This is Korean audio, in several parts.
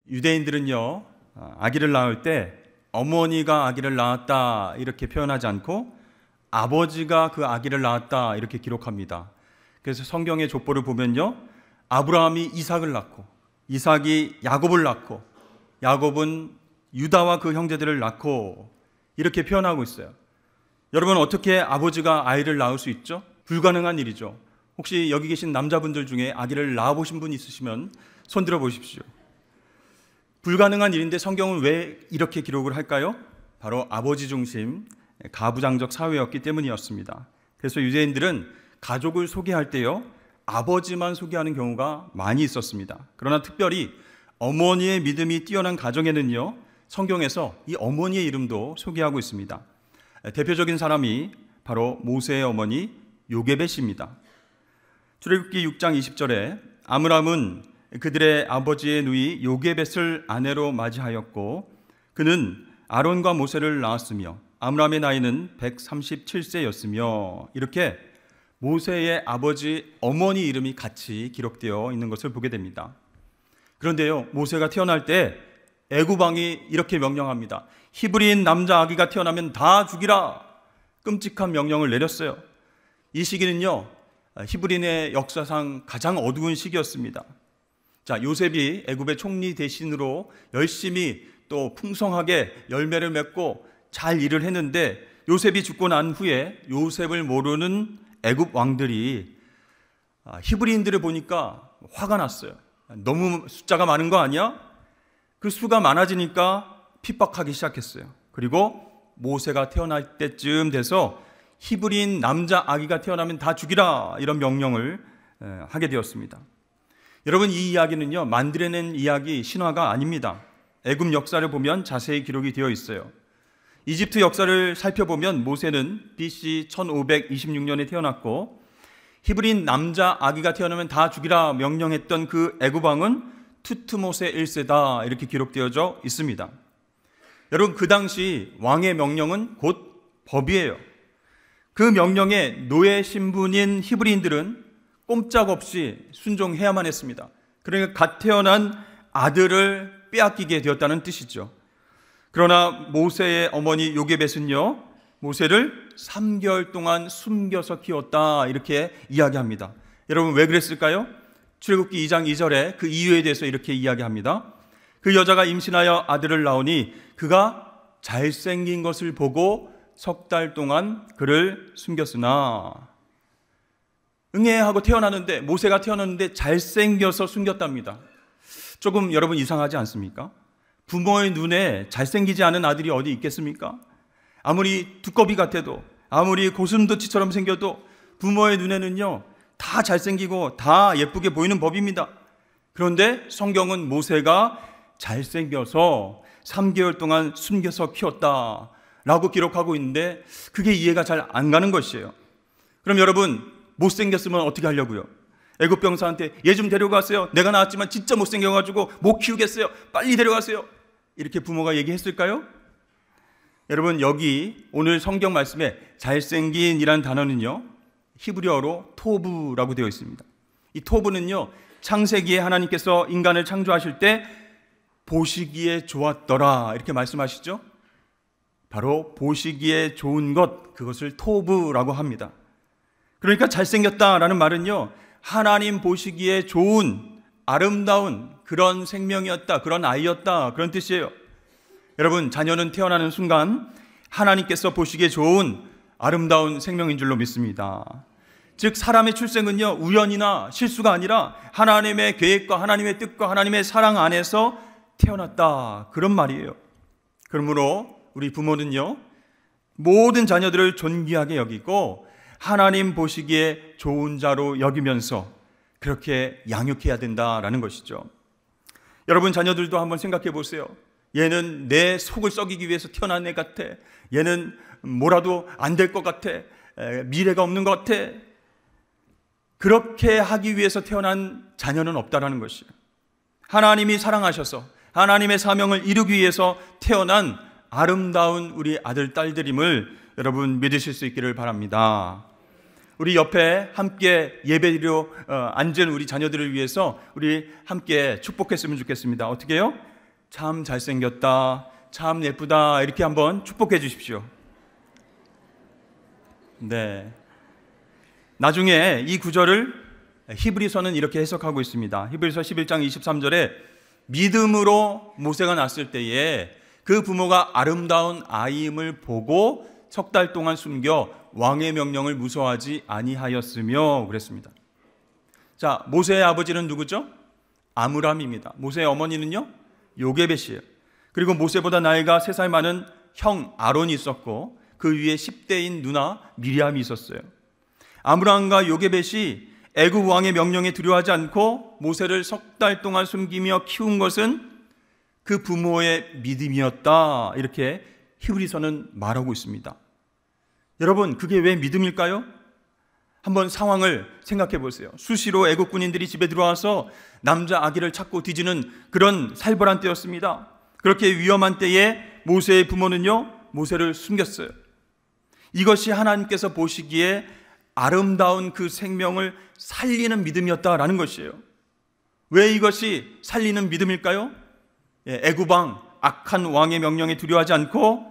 유대인들은요, 아기를 낳을 때 어머니가 아기를 낳았다 이렇게 표현하지 않고 아버지가 그 아기를 낳았다 이렇게 기록합니다. 그래서 성경의 족보를 보면요, 아브라함이 이삭을 낳고 이삭이 야곱을 낳고 야곱은 유다와 그 형제들을 낳고 이렇게 표현하고 있어요. 여러분, 어떻게 아버지가 아이를 낳을 수 있죠? 불가능한 일이죠. 혹시 여기 계신 남자분들 중에 아기를 낳아보신 분 있으시면 손 들어 보십시오. 불가능한 일인데 성경은 왜 이렇게 기록을 할까요? 바로 아버지 중심, 가부장적 사회였기 때문이었습니다. 그래서 유대인들은 가족을 소개할 때요, 아버지만 소개하는 경우가 많이 있었습니다. 그러나 특별히 어머니의 믿음이 뛰어난 가정에는요, 성경에서 이 어머니의 이름도 소개하고 있습니다. 대표적인 사람이 바로 모세의 어머니 요게벳입니다. 출애굽기 6장 20절에 아므람은 그들의 아버지의 누이 요게벳을 아내로 맞이하였고 그는 아론과 모세를 낳았으며 아므람의 나이는 137세였으며 이렇게 모세의 아버지 어머니 이름이 같이 기록되어 있는 것을 보게 됩니다. 그런데요, 모세가 태어날 때 애굽 왕이 이렇게 명령합니다. 히브리인 남자 아기가 태어나면 다 죽이라. 끔찍한 명령을 내렸어요. 이 시기는요, 히브리인의 역사상 가장 어두운 시기였습니다. 자, 요셉이 애굽의 총리 대신으로 열심히 또 풍성하게 열매를 맺고 잘 일을 했는데 요셉이 죽고 난 후에 요셉을 모르는 애굽 왕들이 히브리인들을 보니까 화가 났어요. 너무 숫자가 많은 거 아니야? 그 수가 많아지니까 핍박하기 시작했어요. 그리고 모세가 태어날 때쯤 돼서 히브리인 남자 아기가 태어나면 다 죽이라 이런 명령을 하게 되었습니다. 여러분, 이 이야기는요, 만들어낸 이야기, 신화가 아닙니다. 애굽 역사를 보면 자세히 기록이 되어 있어요. 이집트 역사를 살펴보면 모세는 BC 1526년에 태어났고 히브리인 남자 아기가 태어나면 다 죽이라 명령했던 그 애굽 왕은 투트모세 1세다 이렇게 기록되어져 있습니다. 여러분, 그 당시 왕의 명령은 곧 법이에요. 그 명령에 노예 신분인 히브리인들은 꼼짝없이 순종해야만 했습니다. 그러니까 갓 태어난 아들을 빼앗기게 되었다는 뜻이죠. 그러나 모세의 어머니 요게벳은요, 모세를 3개월 동안 숨겨서 키웠다 이렇게 이야기합니다. 여러분, 왜 그랬을까요? 출애굽기 2장 2절에 그 이유에 대해서 이렇게 이야기합니다. 그 여자가 임신하여 아들을 낳으니 그가 잘생긴 것을 보고 석 달 동안 그를 숨겼으나, 응애하고 태어나는데, 모세가 태어났는데 잘생겨서 숨겼답니다. 조금 여러분 이상하지 않습니까? 부모의 눈에 잘생기지 않은 아들이 어디 있겠습니까? 아무리 두꺼비 같아도, 아무리 고슴도치처럼 생겨도 부모의 눈에는요, 다 잘생기고 다 예쁘게 보이는 법입니다. 그런데 성경은 모세가 잘생겨서 3개월 동안 숨겨서 키웠다 라고 기록하고 있는데 그게 이해가 잘 안 가는 것이에요. 그럼 여러분, 못생겼으면 어떻게 하려고요? 애굽 병사한테 얘 좀 데려가세요. 내가 낳았지만 진짜 못생겨가지고 못 키우겠어요. 빨리 데려가세요. 이렇게 부모가 얘기했을까요? 여러분, 여기 오늘 성경 말씀에 잘생긴이란 단어는요, 히브리어로 토브라고 되어 있습니다. 이 토브는요, 창세기에 하나님께서 인간을 창조하실 때 보시기에 좋았더라 이렇게 말씀하시죠. 바로 보시기에 좋은 것, 그것을 토브라고 합니다. 그러니까 잘생겼다라는 말은요, 하나님 보시기에 좋은, 아름다운 그런 생명이었다, 그런 아이였다, 그런 뜻이에요. 여러분, 자녀는 태어나는 순간 하나님께서 보시기에 좋은 아름다운 생명인 줄로 믿습니다. 즉, 사람의 출생은요, 우연이나 실수가 아니라 하나님의 계획과 하나님의 뜻과 하나님의 사랑 안에서 태어났다, 그런 말이에요. 그러므로 우리 부모는요, 모든 자녀들을 존귀하게 여기고 하나님 보시기에 좋은 자로 여기면서 그렇게 양육해야 된다라는 것이죠. 여러분, 자녀들도 한번 생각해 보세요. 얘는 내 속을 썩이기 위해서 태어난 애 같아. 얘는 뭐라도 안 될 것 같아. 미래가 없는 것 같아. 그렇게 하기 위해서 태어난 자녀는 없다라는 것이에요. 하나님이 사랑하셔서 하나님의 사명을 이루기 위해서 태어난 아름다운 우리 아들, 딸들임을 여러분 믿으실 수 있기를 바랍니다. 우리 옆에 함께 예배드려 앉은 우리 자녀들을 위해서 우리 함께 축복했으면 좋겠습니다. 어떻게 해요? 참 잘생겼다, 참 예쁘다 이렇게 한번 축복해 주십시오. 네. 나중에 이 구절을 히브리서는 이렇게 해석하고 있습니다. 히브리서 11장 23절에 믿음으로 모세가 낳았을 때에 그 부모가 아름다운 아이임을 보고 석 달 동안 숨겨 왕의 명령을 무서워하지 아니하였으며 그랬습니다. 자, 모세의 아버지는 누구죠? 아므람입니다. 모세의 어머니는요? 요게벳이에요. 그리고 모세보다 나이가 3살 많은 형 아론이 있었고 그 위에 10대인 누나 미리암이 있었어요. 아므람과 요게벳이 애굽 왕의 명령에 두려워하지 않고 모세를 석 달 동안 숨기며 키운 것은 그 부모의 믿음이었다. 이렇게 히브리서는 말하고 있습니다. 여러분, 그게 왜 믿음일까요? 한번 상황을 생각해 보세요. 수시로 애국 군인들이 집에 들어와서 남자 아기를 찾고 뒤지는 그런 살벌한 때였습니다. 그렇게 위험한 때에 모세의 부모는요, 모세를 숨겼어요. 이것이 하나님께서 보시기에 아름다운 그 생명을 살리는 믿음이었다라는 것이에요. 왜 이것이 살리는 믿음일까요? 애굽 왕, 악한 왕의 명령에 두려워하지 않고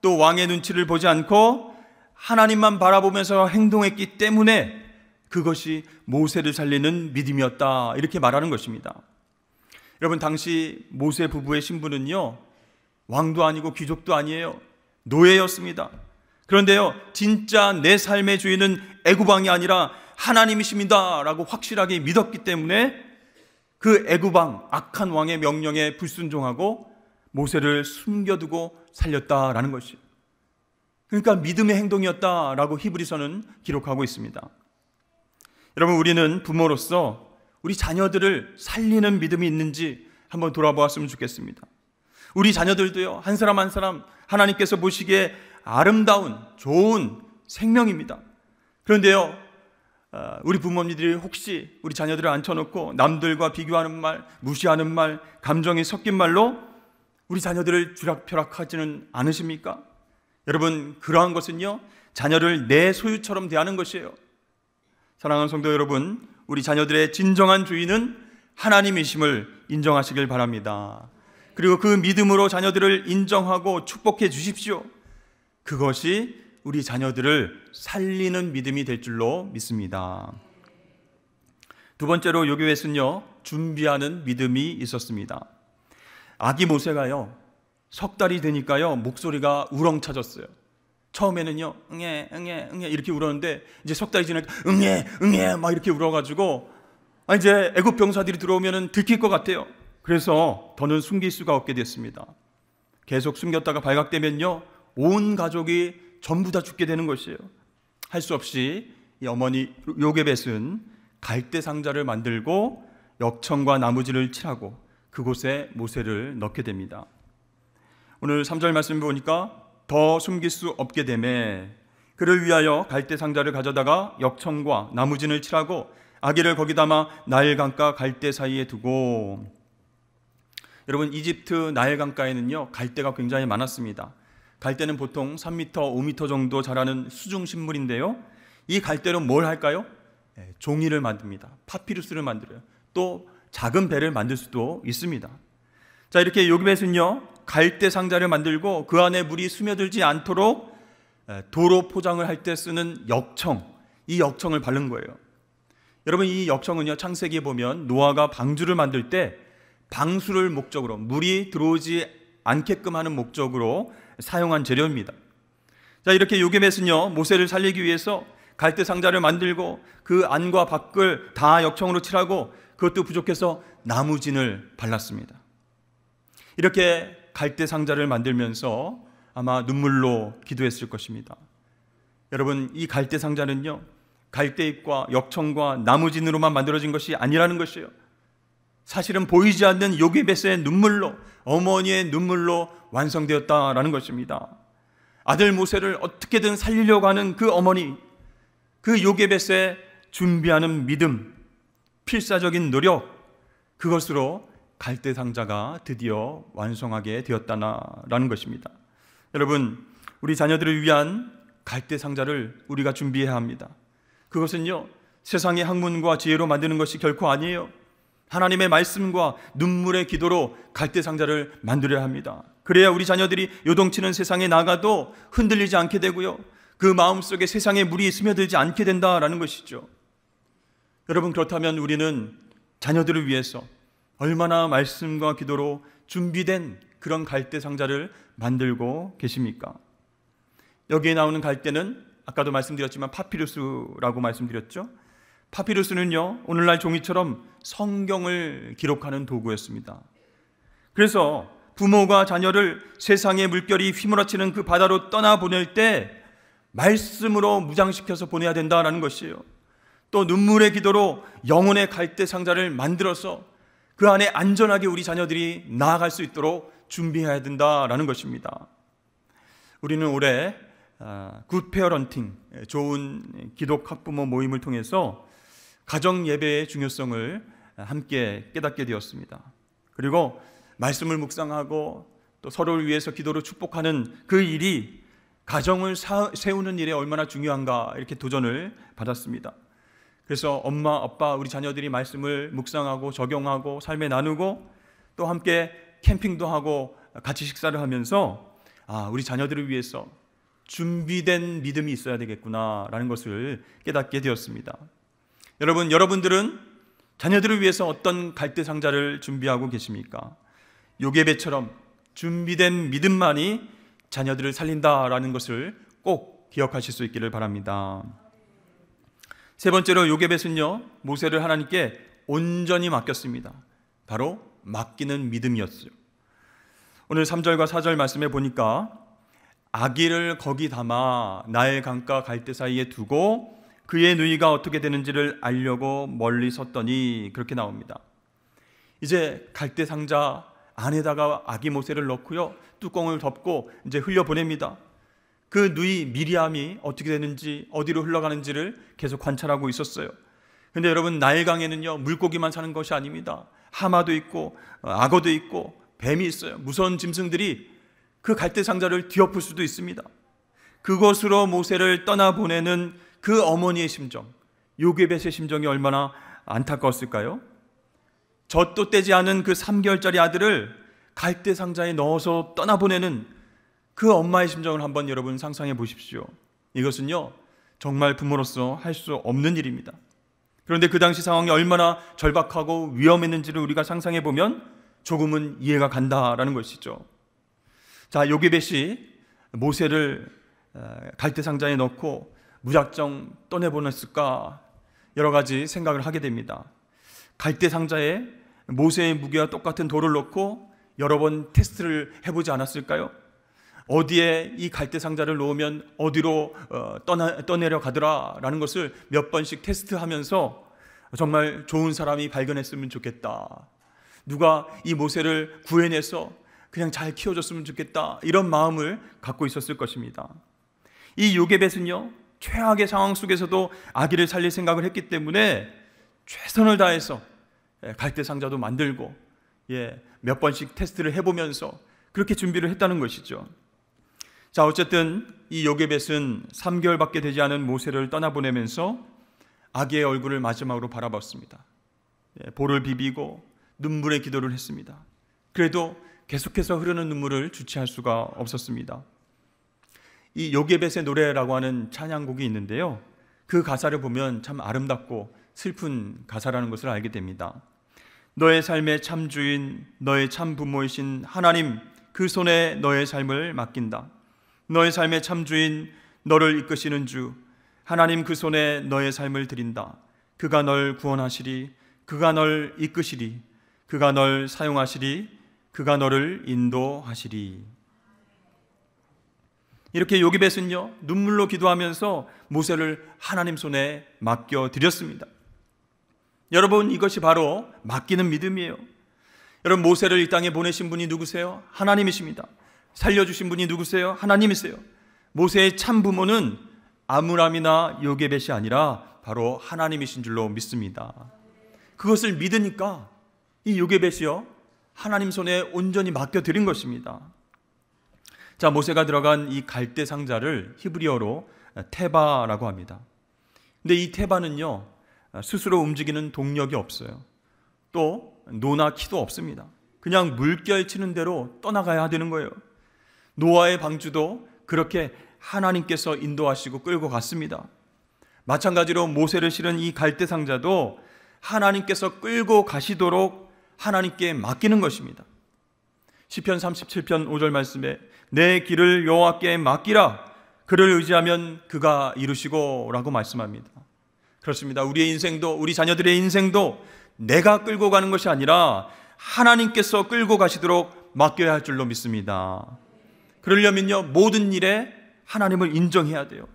또 왕의 눈치를 보지 않고 하나님만 바라보면서 행동했기 때문에 그것이 모세를 살리는 믿음이었다. 이렇게 말하는 것입니다. 여러분, 당시 모세 부부의 신분은요, 왕도 아니고 귀족도 아니에요. 노예였습니다. 그런데요, 진짜 내 삶의 주인은 애굽 왕이 아니라 하나님이십니다 라고 확실하게 믿었기 때문에 그 애굽 왕, 악한 왕의 명령에 불순종하고 모세를 숨겨두고 살렸다라는 것이에요. 그러니까 믿음의 행동이었다라고 히브리서는 기록하고 있습니다. 여러분, 우리는 부모로서 우리 자녀들을 살리는 믿음이 있는지 한번 돌아보았으면 좋겠습니다. 우리 자녀들도요, 한 사람 한 사람 하나님께서 보시기에 아름다운 좋은 생명입니다. 그런데요, 우리 부모님들이 혹시 우리 자녀들을 앉혀놓고 남들과 비교하는 말, 무시하는 말, 감정이 섞인 말로 우리 자녀들을 쥐락펴락하지는 않으십니까? 여러분, 그러한 것은요, 자녀를 내 소유처럼 대하는 것이에요. 사랑하는 성도 여러분, 우리 자녀들의 진정한 주인은 하나님이심을 인정하시길 바랍니다. 그리고 그 믿음으로 자녀들을 인정하고 축복해 주십시오. 그것이 우리 자녀들을 살리는 믿음이 될 줄로 믿습니다. 두 번째로 요게벳은요, 준비하는 믿음이 있었습니다. 아기 모세가요, 석 달이 되니까요, 목소리가 우렁차졌어요. 처음에는요, 응애, 응애, 응애 이렇게 울었는데 이제 석 달이 지나니까 응애, 응애 막 이렇게 울어가지고 이제 애굽 병사들이 들어오면 들킬 것 같아요. 그래서 더는 숨길 수가 없게 됐습니다. 계속 숨겼다가 발각되면요, 온 가족이 전부 다 죽게 되는 것이에요. 할 수 없이 이 어머니 요게벳은 갈대 상자를 만들고 역청과 나무진을 칠하고 그곳에 모세를 넣게 됩니다. 오늘 3절 말씀 보니까 더 숨길 수 없게 되매 그를 위하여 갈대 상자를 가져다가 역청과 나무진을 칠하고 아기를 거기 담아 나일 강가 갈대 사이에 두고. 여러분, 이집트 나일 강가에는요, 갈대가 굉장히 많았습니다. 갈대는 보통 3m, 5m 정도 자라는 수중 식물인데요, 이 갈대로 뭘 할까요? 종이를 만듭니다. 파피루스를 만들어요. 또 작은 배를 만들 수도 있습니다. 자, 이렇게 요게벳은요, 갈대 상자를 만들고 그 안에 물이 스며들지 않도록 도로 포장을 할 때 쓰는 역청, 이 역청을 바른 거예요. 여러분, 이 역청은요, 창세기에 보면 노아가 방주를 만들 때 방수를 목적으로, 물이 들어오지 않게끔 하는 목적으로 사용한 재료입니다. 자, 이렇게 요게벳은요, 모세를 살리기 위해서 갈대 상자를 만들고 그 안과 밖을 다 역청으로 칠하고 그것도 부족해서 나무진을 발랐습니다. 이렇게 갈대 상자를 만들면서 아마 눈물로 기도했을 것입니다. 여러분, 이 갈대 상자는요, 갈대잎과 역청과 나무진으로만 만들어진 것이 아니라는 것이에요. 사실은 보이지 않는 요게벳의 눈물로, 어머니의 눈물로 완성되었다라는 것입니다. 아들 모세를 어떻게든 살리려고 하는 그 어머니, 그 요게벳의 준비하는 믿음, 필사적인 노력, 그것으로 갈대 상자가 드디어 완성하게 되었다라는 것입니다. 여러분, 우리 자녀들을 위한 갈대 상자를 우리가 준비해야 합니다. 그것은요, 세상의 학문과 지혜로 만드는 것이 결코 아니에요. 하나님의 말씀과 눈물의 기도로 갈대 상자를 만들어야 합니다. 그래야 우리 자녀들이 요동치는 세상에 나가도 흔들리지 않게 되고요, 그 마음속에 세상의 물이 스며들지 않게 된다라는 것이죠. 여러분, 그렇다면 우리는 자녀들을 위해서 얼마나 말씀과 기도로 준비된 그런 갈대 상자를 만들고 계십니까? 여기에 나오는 갈대는 아까도 말씀드렸지만 파피루스라고 말씀드렸죠. 파피루스는요, 오늘날 종이처럼 성경을 기록하는 도구였습니다. 그래서 부모가 자녀를 세상의 물결이 휘몰아치는 그 바다로 떠나보낼 때 말씀으로 무장시켜서 보내야 된다는 것이에요. 또 눈물의 기도로 영혼의 갈대 상자를 만들어서 그 안에 안전하게 우리 자녀들이 나아갈 수 있도록 준비해야 된다는 것입니다. 우리는 올해 굿 페어런팅, 좋은 기독 학부모 모임을 통해서 가정 예배의 중요성을 함께 깨닫게 되었습니다. 그리고 말씀을 묵상하고 또 서로를 위해서 기도로 축복하는 그 일이 가정을 세우는 일에 얼마나 중요한가, 이렇게 도전을 받았습니다. 그래서 엄마, 아빠, 우리 자녀들이 말씀을 묵상하고 적용하고 삶에 나누고 또 함께 캠핑도 하고 같이 식사를 하면서 우리 자녀들을 위해서 준비된 믿음이 있어야 되겠구나라는 것을 깨닫게 되었습니다. 여러분들은 자녀들을 위해서 어떤 갈대 상자를 준비하고 계십니까? 요게벳처럼 준비된 믿음만이 자녀들을 살린다라는 것을 꼭 기억하실 수 있기를 바랍니다. 세 번째로 요게벳은요, 모세를 하나님께 온전히 맡겼습니다. 바로 맡기는 믿음이었어요. 오늘 3절과 4절 말씀에 보니까 아기를 거기 담아 나일 강가 갈대 사이에 두고 그의 누이가 어떻게 되는지를 알려고 멀리 섰더니, 그렇게 나옵니다. 이제 갈대 상자 안에다가 아기 모세를 넣고요, 뚜껑을 덮고 이제 흘려보냅니다. 그 누이 미리암이 어떻게 되는지, 어디로 흘러가는지를 계속 관찰하고 있었어요. 근데 여러분, 나일강에는요, 물고기만 사는 것이 아닙니다. 하마도 있고 악어도 있고 뱀이 있어요. 무서운 짐승들이 그 갈대 상자를 뒤엎을 수도 있습니다. 그곳으로 모세를 떠나보내는 그 어머니의 심정, 요게벳의 심정이 얼마나 안타까웠을까요? 젖도 떼지 않은 그 3개월짜리 아들을 갈대 상자에 넣어서 떠나보내는 그 엄마의 심정을 한번 여러분 상상해 보십시오. 이것은요, 정말 부모로서 할 수 없는 일입니다. 그런데 그 당시 상황이 얼마나 절박하고 위험했는지를 우리가 상상해 보면 조금은 이해가 간다라는 것이죠. 자, 요게벳이 모세를 갈대 상자에 넣고 무작정 떠내보냈을까, 여러 가지 생각을 하게 됩니다. 갈대 상자에 모세의 무게와 똑같은 돌을 넣고 여러 번 테스트를 해보지 않았을까요? 어디에 이 갈대 상자를 놓으면 어디로 떠내려 가더라라는 것을 몇 번씩 테스트하면서 정말 좋은 사람이 발견했으면 좋겠다, 누가 이 모세를 구해내서 그냥 잘 키워줬으면 좋겠다, 이런 마음을 갖고 있었을 것입니다. 이 요게벳은요, 최악의 상황 속에서도 아기를 살릴 생각을 했기 때문에 최선을 다해서 갈대 상자도 만들고 몇 번씩 테스트를 해보면서 그렇게 준비를 했다는 것이죠. 자, 어쨌든 이 요게벳은 3개월밖에 되지 않은 모세를 떠나보내면서 아기의 얼굴을 마지막으로 바라봤습니다. 볼을 비비고 눈물의 기도를 했습니다. 그래도 계속해서 흐르는 눈물을 주체할 수가 없었습니다. 이 요게벳의 노래라고 하는 찬양곡이 있는데요, 그 가사를 보면 참 아름답고 슬픈 가사라는 것을 알게 됩니다. 너의 삶의 참 주인, 너의 참 부모이신 하나님, 그 손에 너의 삶을 맡긴다. 너의 삶의 참 주인, 너를 이끄시는 주 하나님, 그 손에 너의 삶을 드린다. 그가 널 구원하시리, 그가 널 이끄시리, 그가 널 사용하시리, 그가 너를 인도하시리. 이렇게 요게벳은요, 눈물로 기도하면서 모세를 하나님 손에 맡겨드렸습니다. 여러분, 이것이 바로 맡기는 믿음이에요. 여러분, 모세를 이 땅에 보내신 분이 누구세요? 하나님이십니다. 살려주신 분이 누구세요? 하나님이세요. 모세의 참 부모는 아므람이나 요게벳이 아니라 바로 하나님이신 줄로 믿습니다. 그것을 믿으니까 이 요게벳이요, 하나님 손에 온전히 맡겨드린 것입니다. 자, 모세가 들어간 이 갈대 상자를 히브리어로 테바라고 합니다. 근데 이 테바는요, 스스로 움직이는 동력이 없어요. 또 노나 키도 없습니다. 그냥 물결 치는 대로 떠나가야 되는 거예요. 노아의 방주도 그렇게 하나님께서 인도하시고 끌고 갔습니다. 마찬가지로 모세를 실은 이 갈대상자도 하나님께서 끌고 가시도록 하나님께 맡기는 것입니다. 시편 37편 5절 말씀에 내 길을 여호와께 맡기라, 그를 의지하면 그가 이루시고 라고 말씀합니다. 그렇습니다. 우리의 인생도, 우리 자녀들의 인생도 내가 끌고 가는 것이 아니라 하나님께서 끌고 가시도록 맡겨야 할 줄로 믿습니다. 그러려면요, 모든 일에 하나님을 인정해야 돼요.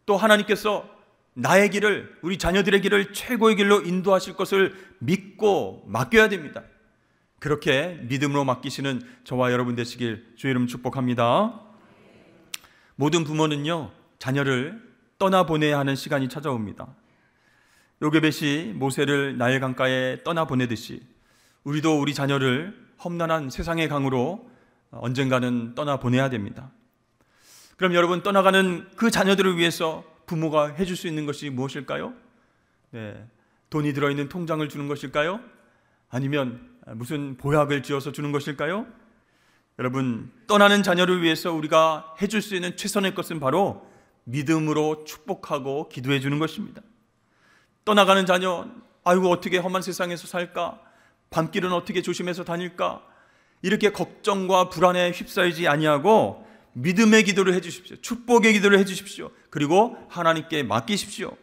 또 하나님께서 나의 길을, 우리 자녀들의 길을 최고의 길로 인도하실 것을 믿고 맡겨야 됩니다. 그렇게 믿음으로 맡기시는 저와 여러분 되시길 주의 이름 축복합니다. 모든 부모는요, 자녀를 떠나보내야 하는 시간이 찾아옵니다. 요게벳이 모세를 나일 강가에 떠나보내듯이 우리도 우리 자녀를 험난한 세상의 강으로 언젠가는 떠나보내야 됩니다. 그럼 여러분, 떠나가는 그 자녀들을 위해서 부모가 해줄 수 있는 것이 무엇일까요? 돈이 들어있는 통장을 주는 것일까요? 아니면 무슨 보약을 지어서 주는 것일까요? 여러분, 떠나는 자녀를 위해서 우리가 해줄 수 있는 최선의 것은 바로 믿음으로 축복하고 기도해 주는 것입니다. 떠나가는 자녀, 아이고 어떻게 험한 세상에서 살까? 밤길은 어떻게 조심해서 다닐까? 이렇게 걱정과 불안에 휩싸이지 아니하고 믿음의 기도를 해주십시오. 축복의 기도를 해주십시오. 그리고 하나님께 맡기십시오.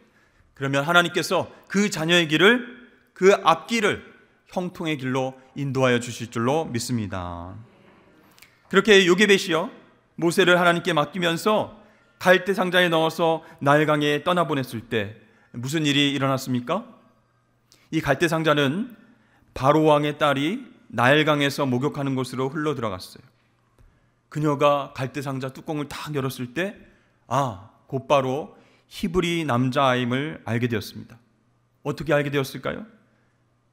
그러면 하나님께서 그 자녀의 길을, 그 앞길을 형통의 길로 인도하여 주실 줄로 믿습니다. 그렇게 요게벳이요, 모세를 하나님께 맡기면서 갈대 상자에 넣어서 나일강에 떠나보냈을 때 무슨 일이 일어났습니까? 이 갈대 상자는 바로 왕의 딸이 나일강에서 목욕하는 곳으로 흘러 들어갔어요. 그녀가 갈대 상자 뚜껑을 탁 열었을 때 곧바로 히브리 남자아임을 알게 되었습니다. 어떻게 알게 되었을까요?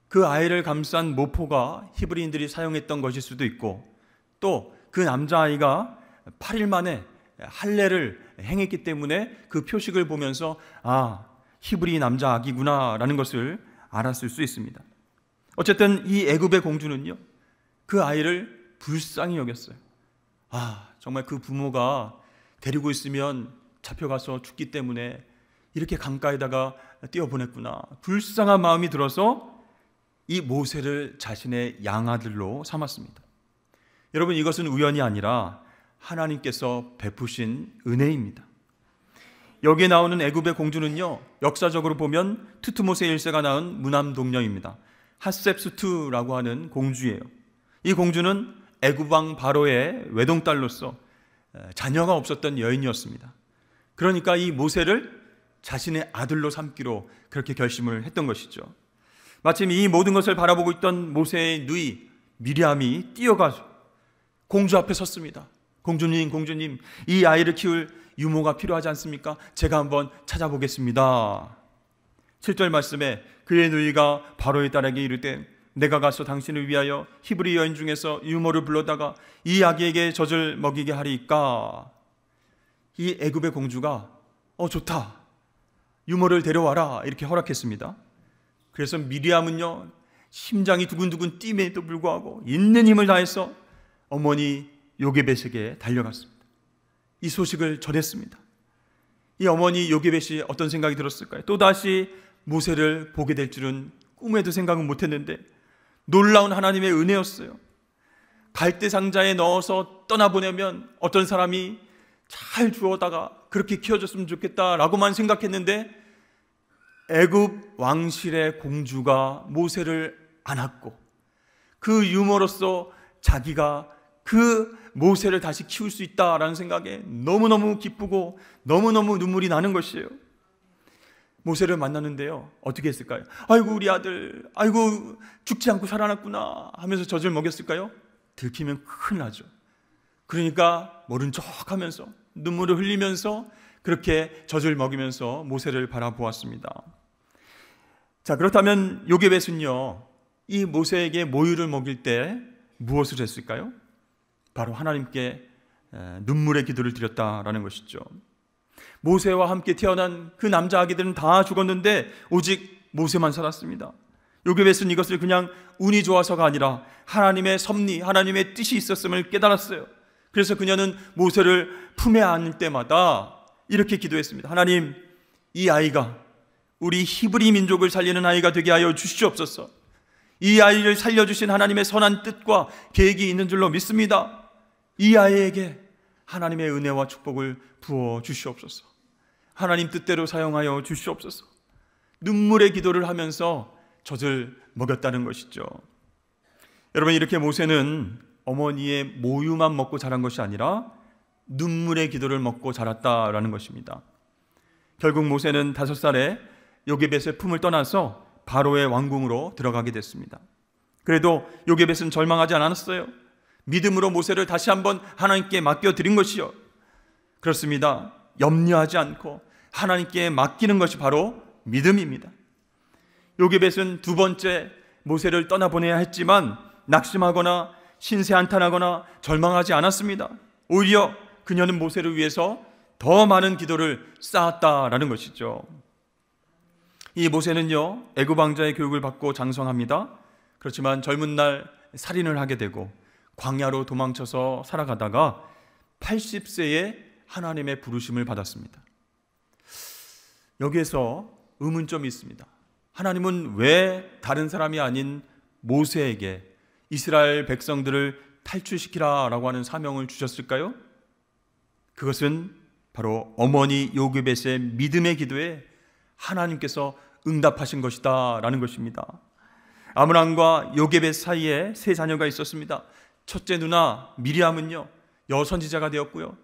그 아이를 감싼 모포가 히브리인들이 사용했던 것일 수도 있고, 또 그 남자아이가 8일 만에 할례를 행했기 때문에 그 표식을 보면서 히브리 남자 아기구나 라는 것을 알았을 수 있습니다. 어쨌든 이 애굽의 공주는요, 그 아이를 불쌍히 여겼어요. 정말 그 부모가 데리고 있으면 잡혀가서 죽기 때문에 이렇게 강가에다가 띄워보냈구나. 불쌍한 마음이 들어서 이 모세를 자신의 양아들로 삼았습니다. 여러분, 이것은 우연이 아니라 하나님께서 베푸신 은혜입니다. 여기에 나오는 애굽의 공주는요, 역사적으로 보면 투트모세 1세가 낳은 무남동녀입니다. 핫셉수트라고 하는 공주예요. 이 공주는 애굽 왕 바로의 외동딸로서 자녀가 없었던 여인이었습니다. 그러니까 이 모세를 자신의 아들로 삼기로 그렇게 결심을 했던 것이죠. 마침 이 모든 것을 바라보고 있던 모세의 누이 미리암이 뛰어가서 공주 앞에 섰습니다. 공주님, 이 아이를 키울 유모가 필요하지 않습니까? 제가 한번 찾아보겠습니다. 7절 말씀에 그의 누이가 바로의 딸에게 이르되 내가 가서 당신을 위하여 히브리 여인 중에서 유모를 불러다가 이 아기에게 젖을 먹이게 하리이까. 이 애굽의 공주가 좋다, 유모를 데려와라 이렇게 허락했습니다. 그래서 미리암은요, 심장이 두근두근 뛴에도 불구하고 있는 힘을 다해서 어머니 요게벳에게 달려갔습니다. 이 소식을 전했습니다. 이 어머니 요게벳이 어떤 생각이 들었을까요? 또다시 모세를 보게 될 줄은 꿈에도 생각은 못했는데 놀라운 하나님의 은혜였어요. 갈대 상자에 넣어서 떠나보내면 어떤 사람이 잘 주워다가 그렇게 키워줬으면 좋겠다라고만 생각했는데 애굽 왕실의 공주가 모세를 안았고 그 유모로서 자기가 그 모세를 다시 키울 수 있다라는 생각에 너무너무 기쁘고 너무너무 눈물이 나는 것이에요. 모세를 만났는데요, 어떻게 했을까요? 아이고 우리 아들, 아이고 죽지 않고 살아났구나 하면서 젖을 먹였을까요? 들키면 큰일 나죠. 그러니까 모른 척 하면서 눈물을 흘리면서 그렇게 젖을 먹이면서 모세를 바라보았습니다. 자, 그렇다면 요게벳은요, 이 모세에게 모유를 먹일 때 무엇을 했을까요? 바로 하나님께 눈물의 기도를 드렸다라는 것이죠. 모세와 함께 태어난 그 남자 아기들은 다 죽었는데 오직 모세만 살았습니다. 요게벳은 이것을 그냥 운이 좋아서가 아니라 하나님의 섭리, 하나님의 뜻이 있었음을 깨달았어요. 그래서 그녀는 모세를 품에 안을 때마다 이렇게 기도했습니다. 하나님, 이 아이가 우리 히브리 민족을 살리는 아이가 되게 하여 주시옵소서. 이 아이를 살려주신 하나님의 선한 뜻과 계획이 있는 줄로 믿습니다. 이 아이에게 하나님의 은혜와 축복을 부어 주시옵소서. 하나님 뜻대로 사용하여 주시옵소서. 눈물의 기도를 하면서 젖을 먹였다는 것이죠. 여러분, 이렇게 모세는 어머니의 모유만 먹고 자란 것이 아니라 눈물의 기도를 먹고 자랐다라는 것입니다. 결국 모세는 5살에 요게벳의 품을 떠나서 바로의 왕궁으로 들어가게 됐습니다. 그래도 요게벳은 절망하지 않았어요. 믿음으로 모세를 다시 한번 하나님께 맡겨드린 것이요. 그렇습니다. 염려하지 않고 하나님께 맡기는 것이 바로 믿음입니다. 요게벳은 2번째 모세를 떠나보내야 했지만 낙심하거나 신세한탄하거나 절망하지 않았습니다. 오히려 그녀는 모세를 위해서 더 많은 기도를 쌓았다라는 것이죠. 이 모세는요, 애굽 왕자의 교육을 받고 장성합니다. 그렇지만 젊은 날 살인을 하게 되고 광야로 도망쳐서 살아가다가 80세에 하나님의 부르심을 받았습니다. 여기에서 의문점이 있습니다. 하나님은 왜 다른 사람이 아닌 모세에게 이스라엘 백성들을 탈출시키라라고 하는 사명을 주셨을까요? 그것은 바로 어머니 요게벳의 믿음의 기도에 하나님께서 응답하신 것이다 라는 것입니다. 아므람과 요게벳 사이에 3자녀가 있었습니다. 첫째 누나 미리암은요, 여선지자가 되었고요.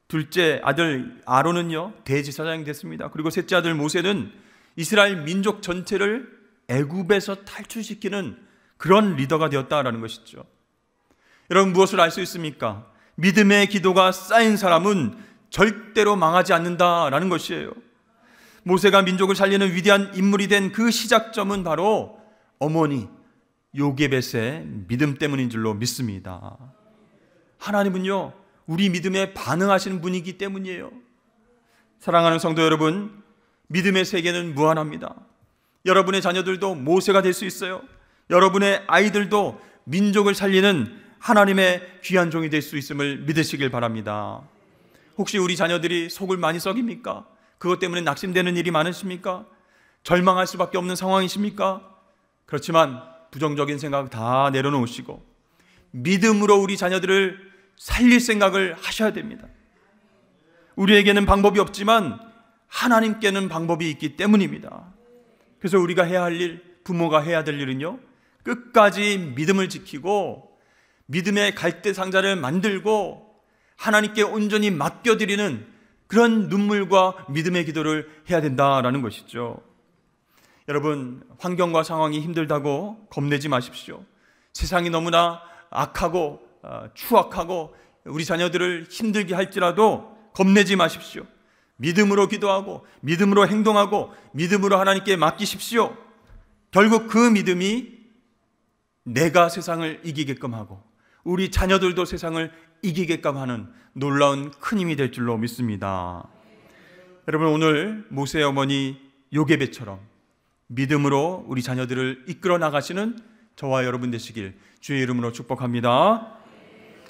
둘째 아들 아론은요, 대제사장이 됐습니다. 그리고 셋째 아들 모세는 이스라엘 민족 전체를 애굽에서 탈출시키는 그런 리더가 되었다라는 것이죠. 여러분, 무엇을 알 수 있습니까? 믿음의 기도가 쌓인 사람은 절대로 망하지 않는다라는 것이에요. 모세가 민족을 살리는 위대한 인물이 된 그 시작점은 바로 어머니 요게벳의 믿음 때문인 줄로 믿습니다. 하나님은요, 우리 믿음에 반응하시는 분이기 때문이에요. 사랑하는 성도 여러분, 믿음의 세계는 무한합니다. 여러분의 자녀들도 모세가 될 수 있어요. 여러분의 아이들도 민족을 살리는 하나님의 귀한 종이 될 수 있음을 믿으시길 바랍니다. 혹시 우리 자녀들이 속을 많이 썩입니까? 그것 때문에 낙심되는 일이 많으십니까? 절망할 수밖에 없는 상황이십니까? 그렇지만 부정적인 생각 다 내려놓으시고 믿음으로 우리 자녀들을 살릴 생각을 하셔야 됩니다. 우리에게는 방법이 없지만 하나님께는 방법이 있기 때문입니다. 그래서 우리가 해야 할 일, 부모가 해야 될 일은요, 끝까지 믿음을 지키고 믿음의 갈대 상자를 만들고 하나님께 온전히 맡겨드리는 그런 눈물과 믿음의 기도를 해야 된다라는 것이죠. 여러분, 환경과 상황이 힘들다고 겁내지 마십시오. 세상이 너무나 악하고 추악하고 우리 자녀들을 힘들게 할지라도 겁내지 마십시오. 믿음으로 기도하고 믿음으로 행동하고 믿음으로 하나님께 맡기십시오. 결국 그 믿음이 내가 세상을 이기게끔 하고 우리 자녀들도 세상을 이기게끔 하는 놀라운 큰 힘이 될 줄로 믿습니다. 여러분, 오늘 모세의 어머니 요게벳처럼 믿음으로 우리 자녀들을 이끌어 나가시는 저와 여러분 되시길 주의 이름으로 축복합니다.